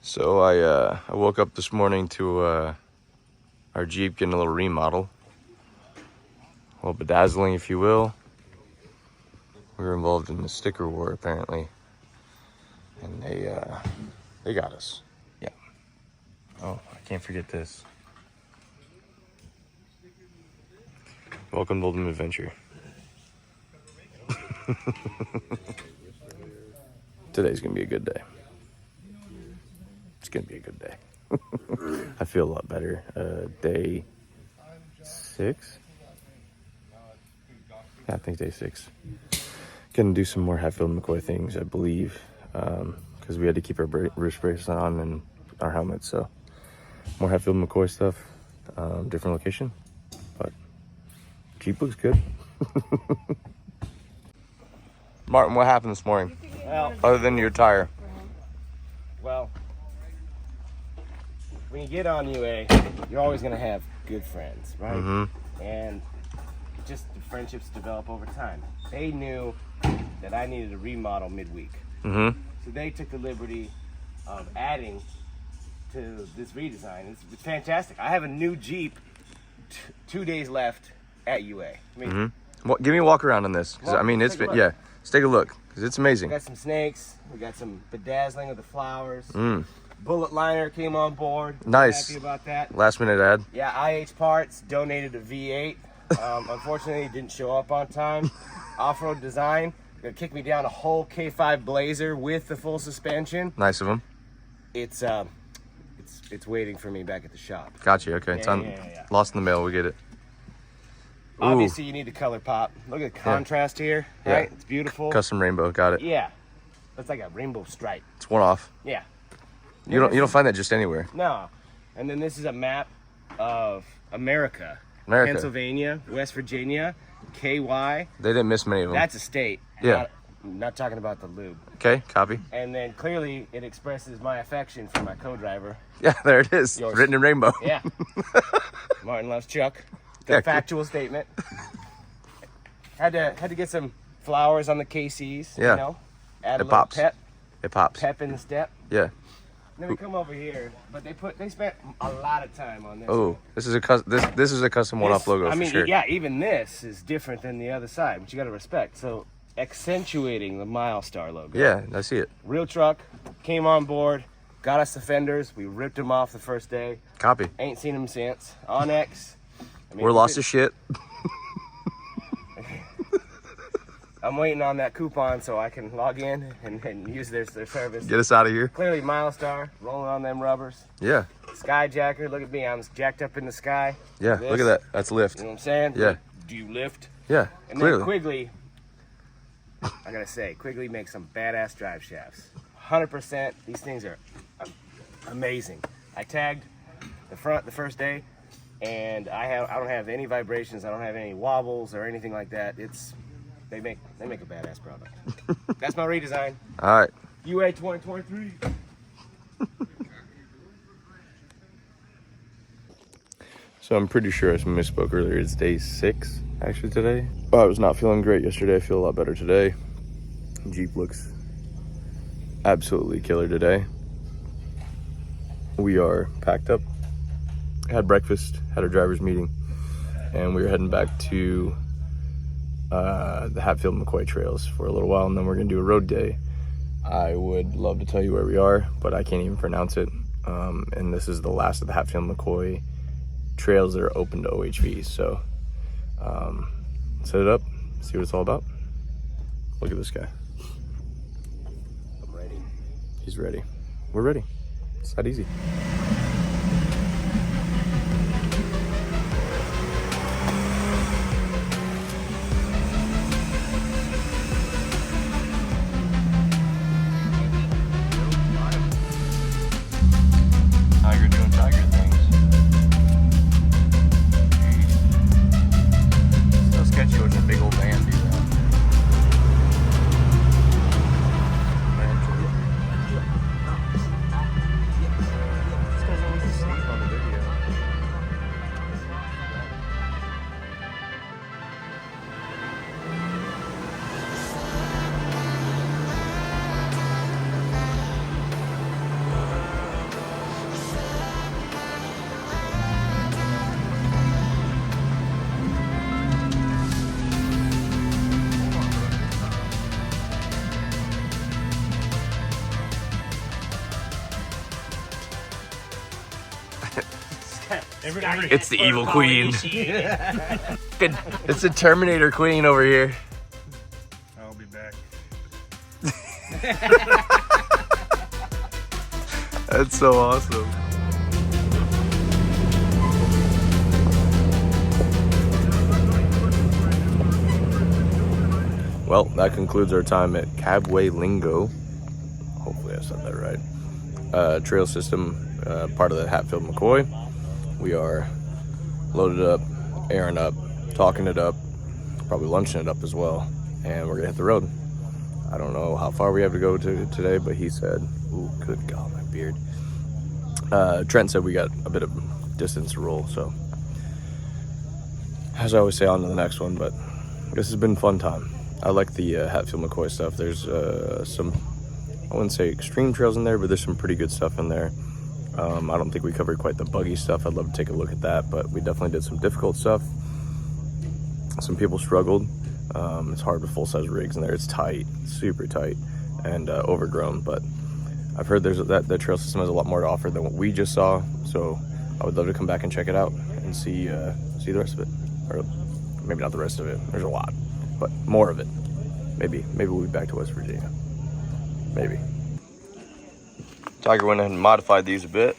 So I woke up this morning to our Jeep getting a little remodel, a little bedazzling, if you will. We were involved in the sticker war apparently, and they got us. Yeah. Oh, I can't forget this. Welcome to Ultimate Adventure. Today's gonna be a good day. It's gonna be a good day. I feel a lot better. Day 6? Yeah, I think day 6. Gonna do some more Hatfield McCoy things, I believe, because we had to keep our wrist brace on and our helmets. So more Hatfield McCoy stuff, different location, but Jeep looks good. Martin, what happened this morning? Well, Other than your tire. well, when you get on UA, you're always going to have good friends, right? Mm-hmm. And just the friendships develop over time. They knew that I needed a remodel midweek. Mm-hmm. So they took the liberty of adding to this redesign. It's fantastic. I have a new Jeep 2 days left at UA. I mean, Mm-hmm. Well, give me a walk around on this, because I mean, it's been, yeah. Let's take a look, because it's amazing. we got some snakes. We got some bedazzling of the flowers. Mm. Bullet liner came on board. Nice. Happy about that. Last minute ad. Yeah, IH Parts donated a V8. Unfortunately, it didn't show up on time. Off-road design. Gonna kick me down a whole K5 Blazer with the full suspension. Nice of them. It's waiting for me back at the shop. Got you. Okay, it's on. Yeah. Lost in the mail. We get it. Ooh. Obviously, you need the color pop. Look at the contrast here, right? Yeah. It's beautiful. Custom rainbow. Got it. Yeah, it's like a rainbow stripe. It's one off. Yeah. You don't find that just anywhere. No. And then this is a map of America. Pennsylvania, West Virginia, KY. They didn't miss many of them. That's a state. Yeah. Not talking about the lube. Okay, copy. And then clearly it expresses my affection for my co-driver. Yeah, there it is. Yours. Written in rainbow. Yeah. Martin loves Chuck. The Yeah, factual statement. Had to get some flowers on the KCs. Yeah. You know, add a It little pops. It pops. pep in the step. Yeah. And then we come over here, but they spent a lot of time on this. Oh, this is a custom one-off logo I mean, for sure. yeah, even this is different than the other side, which you got to respect. So accentuating the Milestar logo. Yeah, I see it. Real truck came on board, got us the fenders. We ripped them off the first day. Copy. Ain't seen them since. On X. I mean, We're lost as shit. I'm waiting on that coupon so I can log in and use their service. Get us out of here. Clearly Milestar, rolling on them rubbers. Yeah. Skyjacker, look at me, I'm jacked up in the sky. Yeah. This, Look at that. That's lift. You know what I'm saying? Yeah. Do you lift? Yeah. And Clearly. then Quigley, I gotta say, Quigley makes some badass drive shafts. 100%. These things are amazing. I tagged the front the first day, and I don't have any vibrations. I don't have any wobbles or anything like that. They make a badass product. That's my redesign. All right. UA 2023. So I'm pretty sure I misspoke earlier. It's day 6 actually today. Oh, I was not feeling great yesterday. I feel a lot better today. Jeep looks absolutely killer today. We are packed up. Had breakfast, had our driver's meeting, and we were heading back to the Hatfield McCoy Trails for a little while, and then we're gonna do a road day. I would love to tell you where we are, but I can't even pronounce it. And this is the last of the Hatfield McCoy Trails that are open to OHV. So set it up, see what it's all about. Look at this guy. I'm ready. He's ready. We're ready. It's that easy. Tiger doing tiger things. Jeez. So sketchy watching a big old van do that. It's the evil queen. It's the Terminator queen over here. I'll be back. That's so awesome. Well, that concludes our time at Cabway Lingo. Hopefully I said that right. Trail system, part of the Hatfield McCoy. We are loaded up, airing up, talking it up, probably lunching it up as well. And we're gonna hit the road. I don't know how far we have to go today, but he said, ooh, good God, my beard. Trent said we got a bit of distance to roll, so as I always say, on to the next one, but this has been a fun time. I like the Hatfield McCoy stuff. There's some, I wouldn't say extreme trails in there, but there's some pretty good stuff in there. I don't think we covered quite the buggy stuff. I'd love to take a look at that, but we definitely did some difficult stuff. Some people struggled. It's hard with full-size rigs in there. It's tight, super tight, and overgrown, but I've heard that trail system has a lot more to offer than what we just saw, so I would love to come back and check it out and see the rest of it. Or maybe not the rest of it. There's a lot, but more of it. Maybe we'll be back to West Virginia. Maybe. Tiger went ahead and modified these a bit.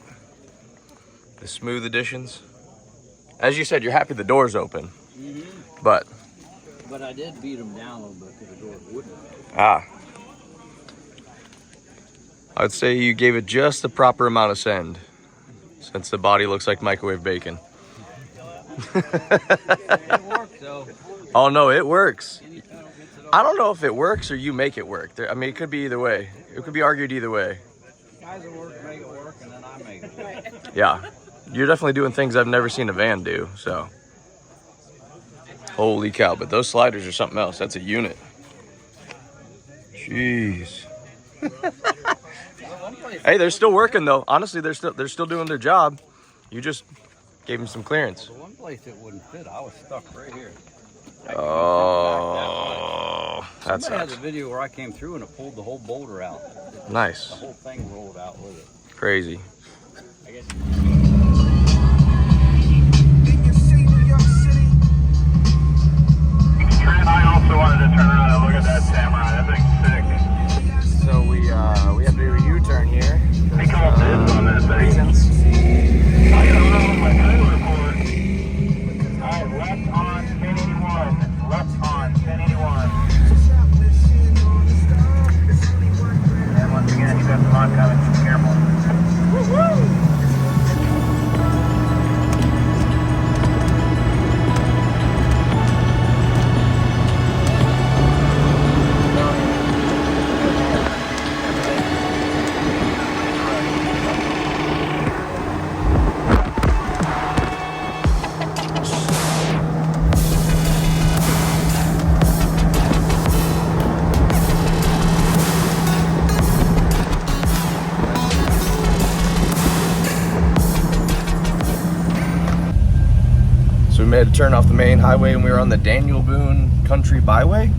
The smooth additions. As you said, you're happy the door's open. Mm-hmm. But I did beat them down a little bit because the door wouldn't. I'd say you gave it just the proper amount of send, since the body looks like microwave bacon. It works though. Oh no, it works. I don't know if it works or you make it work. I mean, it could be either way. It could be argued either way. Guys that work make it work, and then I make it work. Yeah, you're definitely doing things I've never seen a van do, so. Holy cow, but those sliders are something else. That's a unit. Jeez. Hey, they're still working though. Honestly, they're still doing their job. You just gave them some clearance. The one place it wouldn't fit, I was stuck right here. Oh, that Somebody has sucks. a video where I came through and it pulled the whole boulder out. Nice. The whole thing rolled out with it. Crazy. I guess. Trent, I also wanted to turn around and look at that samurai. That thing's sick. So we have to do a U-turn here. Hey, come on, this on that thing. Reasons. I got around with my trailer report. Alright, left on 1081. Left on 1081. And once again, you got some oncoming. Careful. Woo-hoo! So we made a turn off the main highway and we were on the Daniel Boone Country Byway,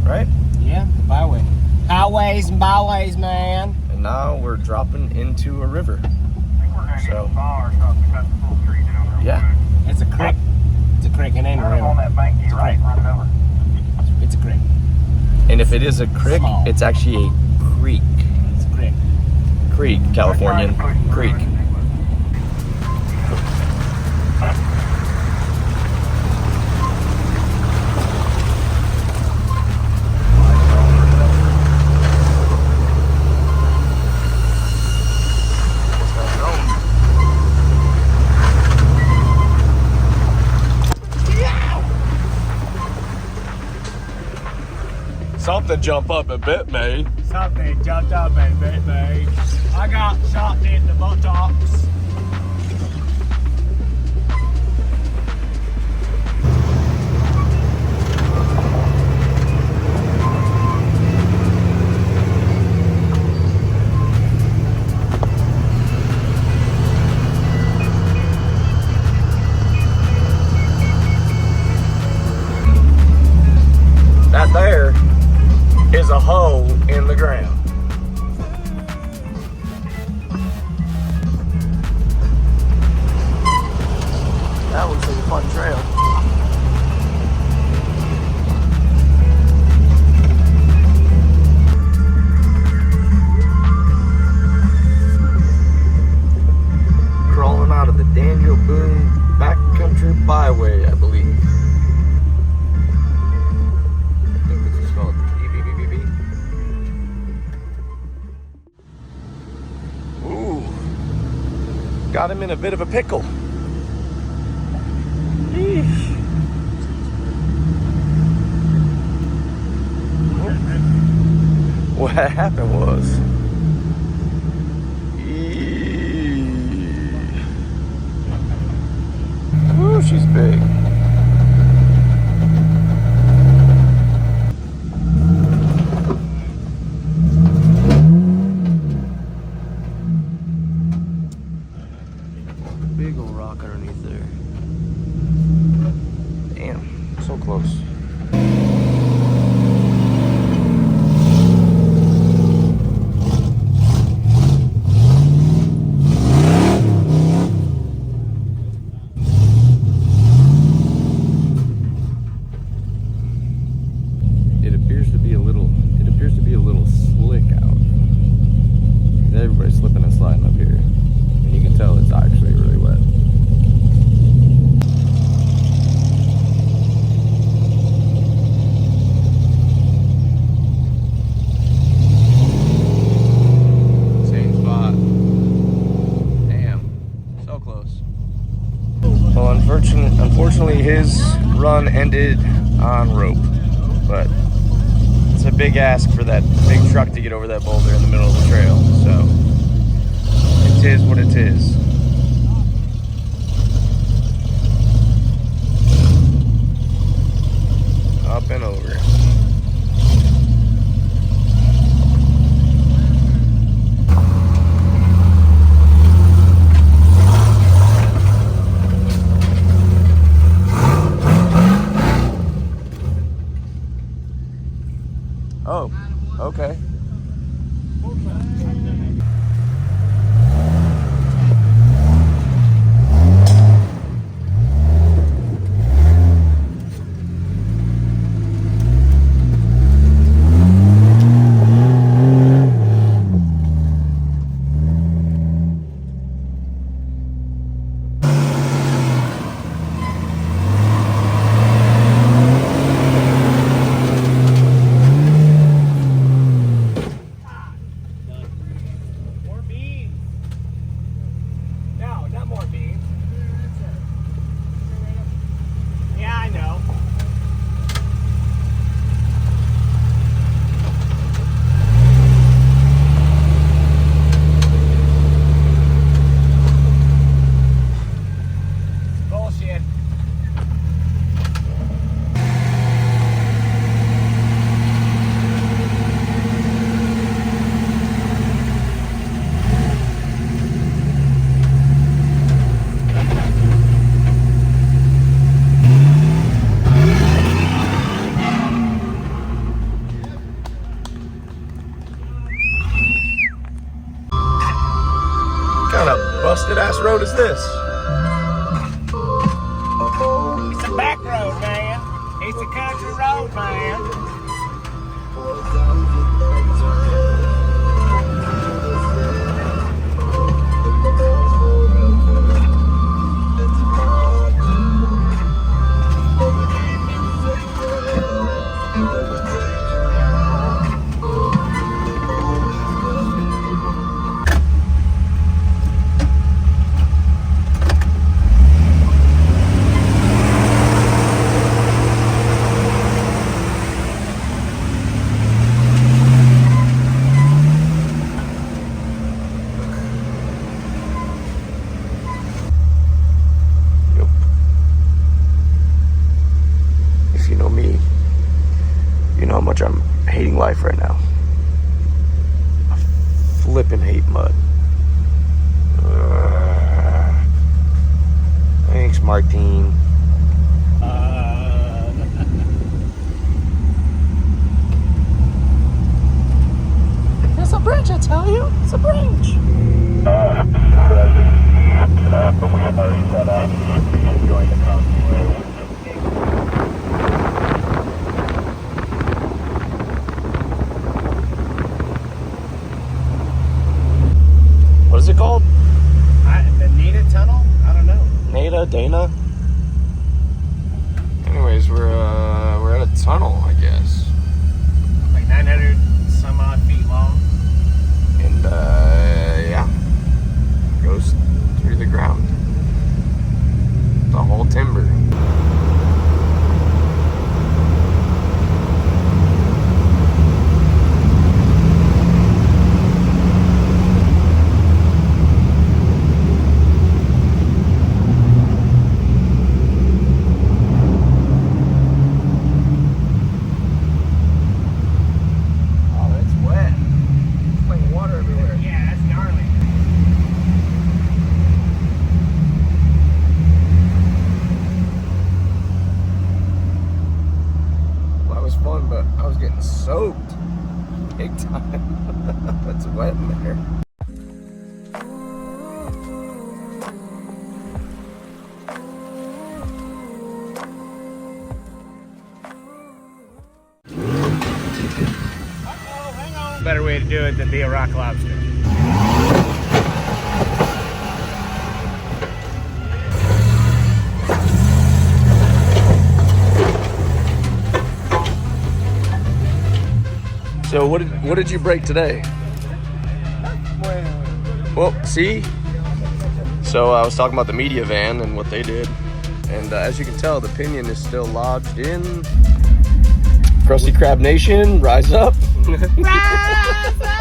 right? Yeah, byway. Highways and byways, man. And now we're dropping into a river. So, yeah. It's a creek. It's a creek. It ain't a river. On that bank to your right, run it over. It's a creek. And if it is a creek, Small. it's actually a creek. It's a creek. Creek, Californian. Creek. Something jump up a bit, me. Something jumped up and bit me. I got shot in the buttocks. That there is a hole in the ground. got him in a bit of a pickle. Eesh. What happened was, ooh, she's big. Big old rock underneath there. Damn, so close. It appears to be a little slick out. Everybody's slipping and sliding up here. And you can tell it's actually really wet. Same spot. Damn. So close. Well, unfortunately his run ended on rope. But it's a big ask for that big truck to get over that boulder in the middle of the trail. So it is what it is. Up and over. Oh, okay. Busted ass road is this? It's a back road, man. It's a country road, man. I'm hating life right now. I flippin' hate mud. Thanks, Martine. It's a bridge, I tell you. It's a bridge. But we have already set up. Join the convoy. What is it called? The Nita Tunnel? I don't know. Nada, Dana. Anyways, we're at a tunnel, I guess. Like 900 some odd feet long. And yeah, goes through the time. It's wet in there. Better way to do it than be a rock lobster. So what did you break today? Well, see? So I was talking about the media van and what they did. And as you can tell, the pinion is still lodged in Krusty Krab Nation. Rise up. Rise up!